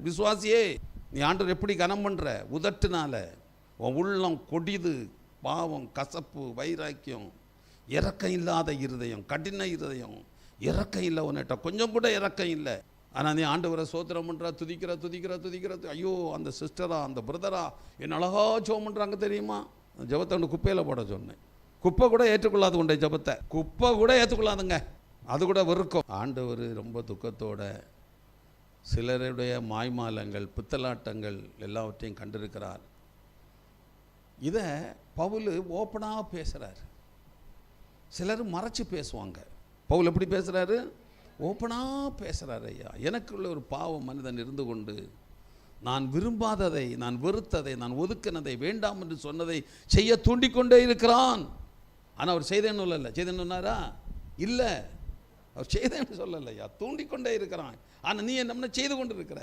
விசுவாசியே, நீ ஆண்டவர் எப்படி கனம் பண்ணுற? உதட்டுனால. உன் உள்ளம் கொடிது, பாவம், கசப்பு, வைராக்கியம், இரக்கம் இல்லாத இருதயம், கடின இருதயம், இரக்கம் இல்லை உன்னிட்ட, கொஞ்சம் கூட இரக்கம் இல்லை. ஆனால் நீ ஆண்டவரை சோத்திரம் பண்ணுறா, துதிக்கிற. ஐயோ, அந்த சிஸ்டரா, அந்த பிரதரா என்ன அழகா ஜெபம் பண்ணுறாங்க தெரியுமா? ஜெபத்தை ஒன்று குப்பையில் போட சொன்னேன். குப்பை கூட ஏற்றுக்கொள்ளாது உண்டை ஜெபத்தை, குப்பை கூட ஏற்றுக்கொள்ளாதுங்க, அது கூட வெறுக்கும். ஆண்டவர் ரொம்ப துக்கத்தோட சிலருடைய மாய்மாலங்கள், பித்தலாட்டங்கள் எல்லாவற்றையும் கண்டிருக்கிறார். இதை பவுல் ஓப்பனாக பேசுகிறார். சிலர் மறைச்சி பேசுவாங்க. பவுல் எப்படி பேசுகிறாரு? ஓப்பனாக பேசுகிறார். ஐயா, எனக்குள்ள ஒரு பாவ மனிதன் இருந்து கொண்டு நான் விரும்பாததை, நான் வெறுத்ததை, நான் ஒதுக்கினதை, வேண்டாம் என்று சொன்னதை செய்ய தூண்டிக்கொண்டே இருக்கிறான். ஆனால் அவர் செய்தேன்னு சொல்லலை. செய்தேன்னு சொன்னாரா? இல்லை, அவர் செய்தேன்னு சொல்லலையா, தூண்டிக்கொண்டே இருக்கிறான். ஆனால் நீ என்ன செய்து கொண்டு இருக்கிற?